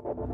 બેહો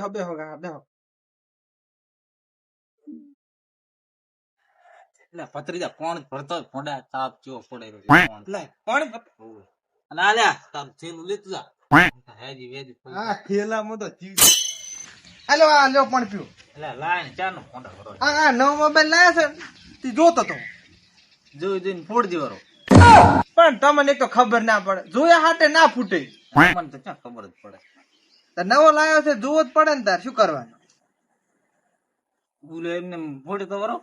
બેહો બેહો. એટલે પત્રીજા કોણ ભરતો ફોડા તાપ ચો પડે કોણ લે કોણ? અને આલ્યા તાર થેલું લેતું જા હેજી વેજી આ ખેલામાં તો જીવ. હાલો આ લ્યો પણ પીવું. એટલે લાય ને ચાર નો ફોડા ભરો આ નવો મોબાઈલ લાયા છે ને, તે જોતો તો. જોઈ જોઈને ફોડ દેવાનો પણ તમને એક તો ખબર ના પડે, જોયા હાટે ના ફૂટે. મને તો ક્યાં ખબર જ પડે. તો નવો લાયો છે, જોવો જ પડે ને તાર શું કરવાનું. બોલે એમને ફોડે તો બરો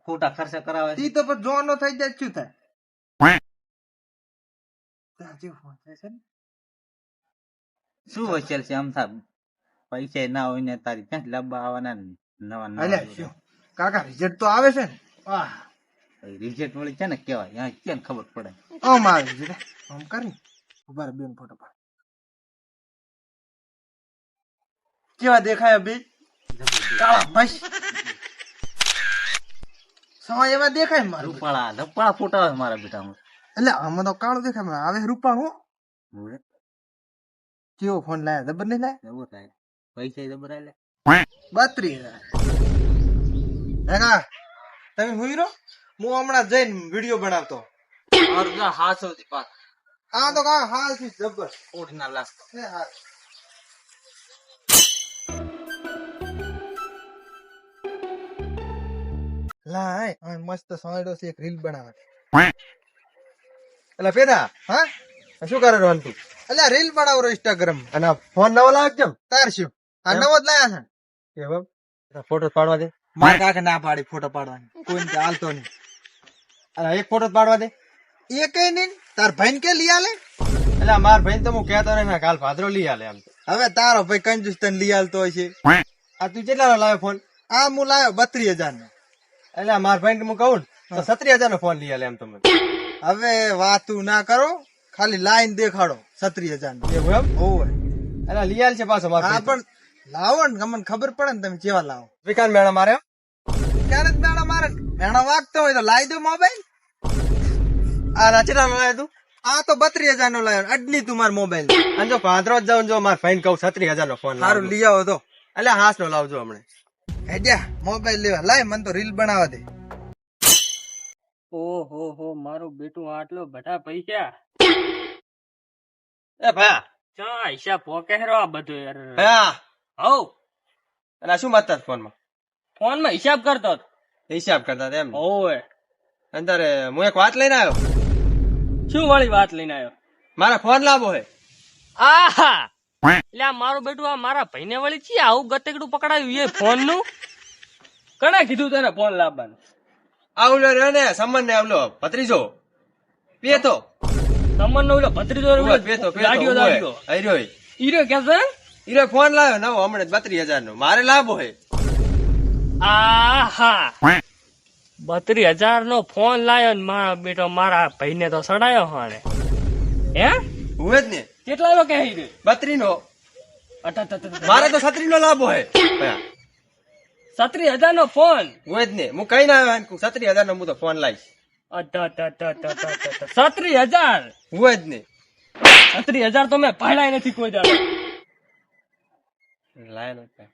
ખોટા ખર્ચા કરાવે છે. ઈ તો પણ જોવાનો થઈ જાય શું થાય. તાજો ફોન થાય છે ને. શું વચેલ છે આમ થાય પૈસા ના હોય ને તારી ક્યાં લાંબા આવવાના ને નવા અલ્યા નવા શું કાકા રિઝલ્ટ તો આવે છે ને. વાહ રિઝલ્ટ વળી છે ને કેવાય ત્યાં ક્યાં ખબર પડે. આમ આવે છે આમ કરી ઉભા રહે બેન ફોટો પાડ. કેવા દેખાય બે કાળા બસ સમય એવા દેખાય મારું. રૂપાળા લપાળા ફોટા આવે મારા બેટામાં. એટલે આમાં તો કાળો દેખાય આવે રૂપાળું. કેવો ફોન લાયા જબર નહીં લાયા. એવું થાય પૈસા જબર આલે 32,000. તમે હુઈ રહો, હું હમણાં જઈને વિડીયો બનાવતો. અર્ધા હાસો થી પાક આ તો કા હાલ થી જબર ઓઢના લાસ હે હાલ. લાય આ મસ્ત સોયડો છે, એક રીલ બનાવે. એટલે પેદા હા શું કરે રોન તું? એટલે રીલ બનાવો ઇન્સ્ટાગ્રામ. અને ફોન નવો લાવ્યો કેમ? તાર શું આ નવો જ લાયા છે કેમ? ફોટો પાડવા દે. માર કાકા ના પાડી ફોટો પાડવાની, કોઈ હાલતો નહીં. અરે એક ફોટો પાડવા દે. એ કઈ નહીં, તાર ભાઈ કે લઈ આલે. એટલે માર ભાઈ તો હું કહેતો ને કાલ ભાદરો લઈ આલે એમ. હવે તારો ભાઈ કંજુસ તને લઈ આલતો હોય છે. આ તું કેટલા લાવ્યો ફોન? આ હું લાવ્યો 32,000 નો. એટલે માર ભાઈ હું કહું ને તો 37,000 નો ફોન લઈ આલે એમ તમે. હવે વાતું ના કરો, ખાલી લાઈન દેખાડો 36,000 નો. એવું એમ? ઓય એટલે લઈ આલ છે પાછો માર હા ભાઈ. પણ લાવો ને, તમને ખબર પડે ને તમે કેવા લાવો. વિકાન મેળા મારે એમ? ક્યારે જ મેણા મારે મેણા વાગતો હોય તો લાવી દો મોબાઈલ. આ રચના લાવ્યો તું? આ તો 32,000 નો લાવ્યો, અડલી તું માર મોબાઈલ. અને જો ભાદરો જ જાઉં જો માર ભાઈ કહું 37,000 નો ફોન સારું લઈ આવો તો. એટલે હાસ નો લાવજો હમણે. હેડ્યા મોબાઈલ લેવા લાય, મને તો રીલ બનાવવા દે. ઓહો હો મારું બેટું આટલો બધા પૈસા એ ભયા ચા હિસાબ પોકે હેરો આ બધું યાર. ભયા હવ અને શું મારતા ફોન માં? ફોન માં હિસાબ કરતો હતો. હિસાબ કરતા હતા એમ? ઓય અંદર હું એક વાત લઈને આવ્યો. શું વાળી વાત લઈને આવ્યો? મારા ફોન લાવો હે. આહા એટલે આ મારું બેટું આ મારા ભાઈને વળી છે આવું ગતેકડું પકડાયું એ ફોન નું. કણે કીધું તને ફોન લાવવાનું? આવલો રહ્યો ને સંબંધ ને આવલો ભત્રીજો પેતો તમને નો ઓલો ભત્રીજો પેતો લાગ્યો લાગ્યો ઈરો કે છે ઈરો ફોન લાવ્યો નવો હમણાં 32,000 નો. મારે લાભો હે. આહા 32,000 નો ફોન લાયો ને મારા બેટો મારા ભાઈને તો સડાયો હાણે. હે હું જ ને કેટલા નો કે 32 નો. મારે તો 36 નો લાભો હે. 36,000 નો ફોન. હું જ ને હું કઈ ના આવ્યો 36,000 નો હું તો ફોન લાવીશ. 36,000 હું જ ને 36,000 તો મેં ભાડાય નથી કોઈ દાડો. લાયેલો એટલે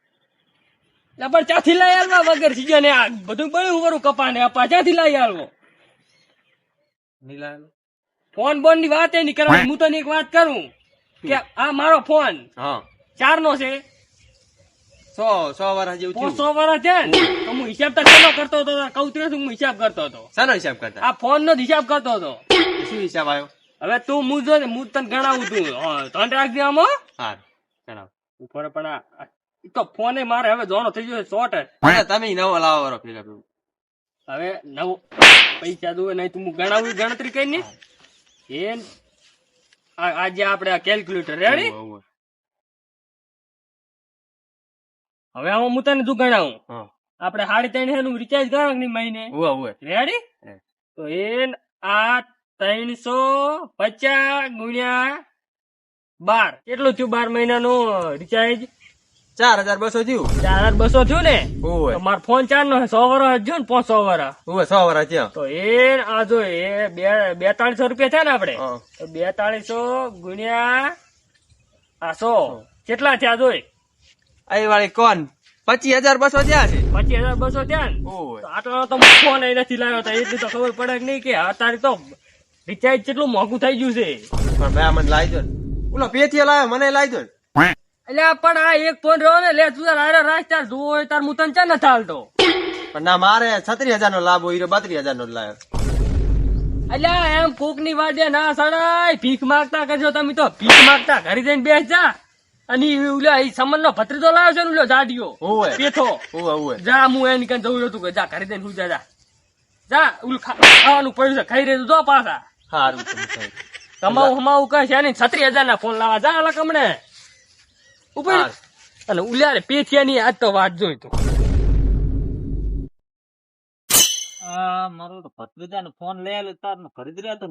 પણ ક્યાંથી લઈ આલવા વગર સીજન આ બધું બળ્યું વરું કપાને આપા ક્યાંથી લઈ આલવો? નહીં લાયેલો. ફોન બોન ની વાત નહીં કરવાની. હું તને એક વાત કરું કે આ મારો ફોન હા 4 નો છે. 100 વર્ષ જેવું થયું. 100 વર્ષ છે ને તો હું હિસાબ તો કેનો કરતો હતો? કઉતરે હું હિસાબ કરતો હતો. શાનો હિસાબ કરતા? આ ફોન નો જ હિસાબ કરતો હતો. શું હિસાબ આવ્યો? હવે તું મુજો ને હું તને ગણાવું તું ત્રણ રાખજે આમાં હા જણાવ. ઉપર પણ આ તો ફોન મારે હવે જોવાનો થઈ ગયો શોર્ટ. તમે નવો લાવો વરો ભેગા ભેગું. હવે નવો પૈસા દો નહીં તું ગણાવું ગણતરી કરી ને એ આજે આપણે આ કેલ્ક્યુલેટર રેડી. હોવે. હવે આમાં હું તને તું ગણાવું. હા આપણે 3.5 નું રિચાર્જ કરવાનું ને મહિને હોવે હોવે. રેડી. તો એ આ 350 ગુણ્યા 12 કેટલું થયું 12 મહિનાનું રિચાર્જ? 4200 થયું 4200 થયું ને ઓવે તો મારો ફોન 4 નો 100 વર્ષ થયું ને 500 વર્ષ ઓવે 100 વર્ષ થયા તો એ આ જો એ 4200 રૂપિયા થયા ને આપડે હા. તો 4200 ગુણ્યા આ 100 કેટલા થયા જોઈ આ વાળી કોણ 25200 થયા છે 25200 થયા ને ઓવે તો આટલો તો ફોન અહીં નથી લાવ્યો તો એટલી તો ખબર પડે કે નહીં કે અત્યારે તો રિચાર્જ કેટલું મોંઘું થઈ ગયું છે પણ ભાઈ મને લાવી દો ને ઓલો પેથીએ લાવ્યો મને લાવી દો ને એટલે પણ આ એક ફોન રહ્યો ને લે તું તાર રાખ તાર જોવો હોય તાર હું તને ચા નથી હાલતો પણ ના મારે 36000 નો લાભ હોય 32000 નો જ લાવ્યો એટલે એમ કોક ની વાડે ના સડાય ભીખ માંગતા કરજો તમે તો ભીખ માંગતા ઘરે જઈને બેસ જા અને ઓલા ઈ સમન નો ભત્રીજો લાવ્યો છે ને ઓલો જાડિયો ઓવે પેથો ઓવે ઓવે જા હું એની કઈ જવું હતું કે જા ઘરે જઈને સુઈ જા જા ઓલું ખાવાનું પડ્યું છે ખાઈ રહ્યું જો પાછા સારું તમે કમાવું હમાવું કઈ છે નહીં 36000 ના ફોન લાવવા જા અલગ હમણે ઉપર અને ઉલ્યા પેથિયાની આજ તો વાત જોઈ તું મારો તો ભત્રીજાનો ફોન લઈ આવ્યો તારનો ખરીદ રહ્યો તો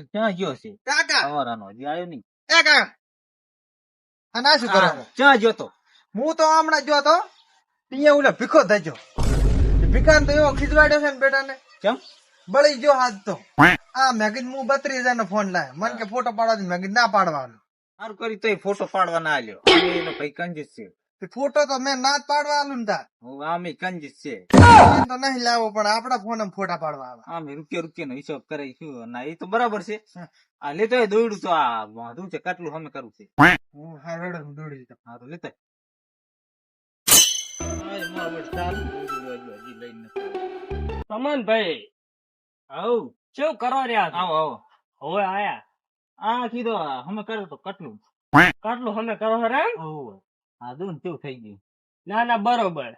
ક્યાં ગયો છે કાકા સવારનો હજી આવ્યો નહીં એ કાકા આ ના શું કરો ક્યાં ગયો તો હું તો હમણાં જો તો ત્યાં ઓલા ભીખો થજો ભીખાન તો એવો ખીજવાડ્યો છે ને બેટા ને કેમ બળી ગયો હાથ તો મેં કીધું હું 32000 નો ફોન લાવ્યો મને કે ફોટો પાડવા મેં કીધું ના પાડવાનો સારું કરી તો ફોટો પાડવા ના આવ્યો એનો ભાઈ કંજૂસ છે તે ફોટો તો મેં ના જ પાડવાનું ને તાર હું આમે કંજૂસ છે એમ તો નહીં લાવો પણ આપડા ફોન ફોટા પાડવા આવે આમે રૂપિયા નો હિસાબ કરે શું ના એ તો બરાબર છે આ લેતો દોડ્યું તો આ વાંધું છે કેટલું અમે કરવું છે હું હારડે દોડી દીધો સારું લેતો સમન ભાઈ આવ શું કરો રહ્યા છો? આવો આવો હવે આયા આ કીધો અમે કર્યું તો કેટલું કેટલું અમે કરો છો રે હા દૂધ કેવું થઈ ગયું ના ના બરોબર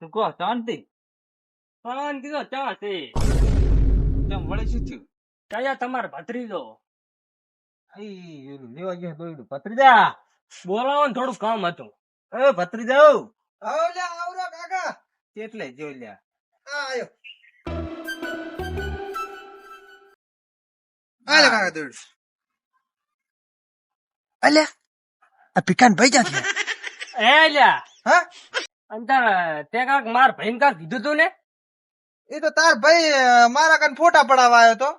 તું કહો શાંતિ પણ કીધો ચા છે કેમ વળે શું થયું કયા તમારો ભત્રીજો ઈ ઓલું લેવા ગયો દોડ્યું ભત્રીજા બોલાવો ને થોડું કામ હતું એ ભત્રીજા આવરો કાકા એટલે જોઈ લ્યા આયો આલે કાકા દોડ અલ્યા આ પિકાન ભાઈ જાતી એ લ્યા હા અંતર તે કાક માર ભાઈ કાક કીધું તું ને એ તો તાર ભાઈ મારા કન ફોટા પડાવવા આવ્યો તો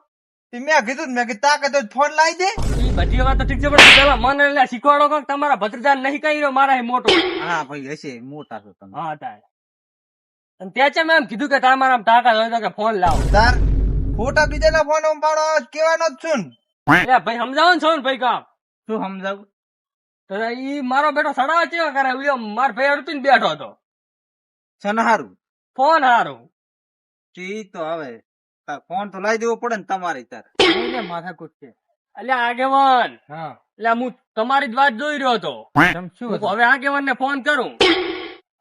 મેં કીધું મેં કીધું તાકે તો ફોન લાવી દે ઈ બધી વાત તો ઠીક છે પણ પેલા મને એટલે શીખવાડો કાક તમારા ભત્રીજા નહીં કઈ રહ્યો મારા એ મોટો હા ભાઈ હશે મોટા છો તમે હા તાય અને ત્યાં છે મેં એમ કીધું કે તમારા આમ તાકાત હોય તો કે ફોન લાવો તાર ફોટા બીજાના ફોન પાડો કેવાનો જ છું એટલે ભાઈ સમજાવો ને છો ને ભાઈ કામ શું સમજાવું તો ઈ મારો બેટો સડાવા કેવા કરે ઉલ્યો માર ભાઈ અડતું ને બેઠો હતો સનહારું ફોન હારું ઈ તો હવે ફોન તો લાવી દેવો પડે ને તમારે તાર માથાકૂટ છે એટલે આગેવાન હા એટલે હું તમારી જ વાત જોઈ રહ્યો હતો કેમ શું હું કહું, હવે આગેવાન ને ફોન કરું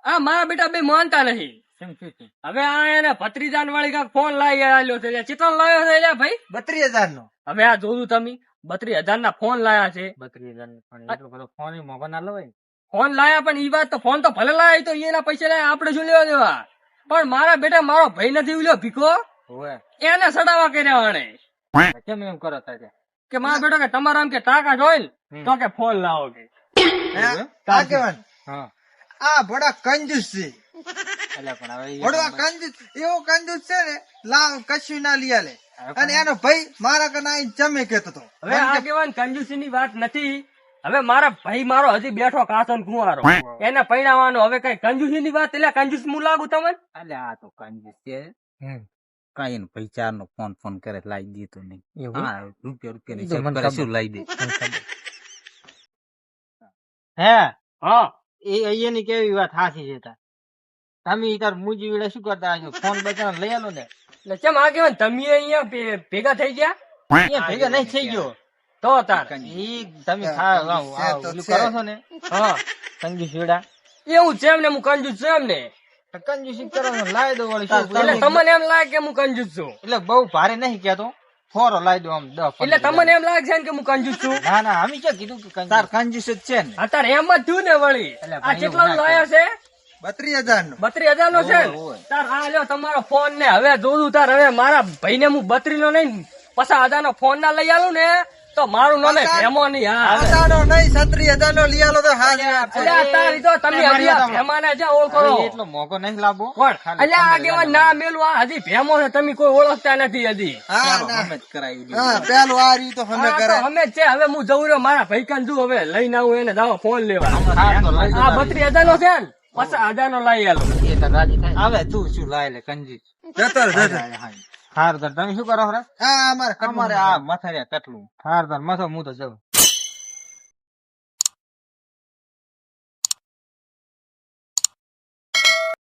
આ મારા બેટા બે માનતા નહીં કેમ શું છે હવે આ એને ભત્રીજાન વાળી કાંક ફોન લાવી આલ્યો છે એટલે ચેટલો લાવ્યો છે એટલે ભાઈ 32000 નો હવે આ જોયું તમે 32000 ના ફોન લાયા છે 32000 એટલો બધો ફોન મોંઘો ના લવાય ફોન લાયા પણ ઈ વાત તો ફોન તો ભલે લાયા તો એના પૈસા લાયા આપણે શું લેવા દેવા પણ મારા બેટા મારો ભાઈ નથી ઉલ્યો ભીખો હોવે એને સડાવા કર્યા આણે કેમ એમ કરો તારે કે મારા બેટા કે તમારા આમ કે ટાકા જોઈ ને તો કે ફોન લાવો કે કાકેવાન હા આ બડા કંજૂસ છે એટલે પણ હવે બડો કંજૂસ એવો કંજૂસ છે ને લાવ કશું ના લીયા લે અને એનો ભાઈ મારા કના જમે કેતો હતો હવે આગેવાન કંજૂસી ની વાત નથી હવે મારા ભાઈ મારો હજી બેઠો કાસો ને કુંવારો એને પૈણાવાનો હવે કઈ કંજૂસી ની વાત એટલે કંજૂસ હું લાગુ તમને એટલે આ તો કંજૂસ છે કઈ ને ભાઈ ચાર નો ફોન કરે લાવી દીધો નહીં હા રૂપિયા કરે શું લાવી દે હે હા એ અહીંયાની કેવી વાત હાસી છે તાર તમે તાર મુજી વેળે શું કરતા છો ફોન બચાવ લઈ આલો ને એટલે કેમ આગેવાન તમે અહીંયા ભેગા થઈ ગયા અહીંયા ભેગા નહીં થઈ ગયો તો તાર ઈ તમે ઓલું કરો છો ને હા કંજૂસ વેડા એવું છે એમને હું કંજૂસ છું એમને કંજૂસી કરો છો લાવી દો વળી એટલે તમને એમ લાગે કે હું કંજૂસ છું એટલે બહુ ભારે નહીં કહેતો થોડો લાવી દો આમ 10 એટલે તમને એમ લાગે છે ને કે હું કંજૂસ છું ના ના અમે ક્યાં કીધું કે તાર કંજૂસ જ છે ને અત્યારે એમ જ થયું ને વળી એટલે આ ભાઈ કેટલા એવું ના લાયા છે 32000 નો 32000 નો છે ને? ઓય. તાર આ લ્યો તમારો ફોન ને હવે જોયું તાર હવે મારા ભાઈ ને હું 32 નો નહીં 50,000 નો ફોન ના લઈ આલું ને તો તો મારું નામે ભેમો નહીં. હા હજારનો નહીં 36,000 લઈ આલો તો હાલ વાત છે. અલ્યા તારી તો તમે હજી આ ભેમાને જ્યાં ઓળખો છો. એટલો મોંઘો નહીં લાવવો. કોણ? અલ્યા આગેવાન ના મેલું આ હજી ભેમો છે તમે કોઈ ઓળખતા નથી હજી. હા ચાલો, ના. અમે જ કરાવી દઈએ. હા પેલું આ રીત તો અમે હા, તો કરાય. અમે જ છે. હવે હું જઉં રહ્યો મારા ભાઈકાન છું. હવે લઈને આવું એને જાઓ ફોન લેવા. હા, તો લઈ આ જાઓ. 32,000 નો છે ને 50,000 નો લઈ આલો. એ તો રાજી થાય. હવે તું શું લાય લે કંજી. જતો રહે, જતો. હાર તમે શું કરો ખરા? હા અમારે અમારે આ મથારિયા કટલું હાર તાર મથો હું તો જઉં.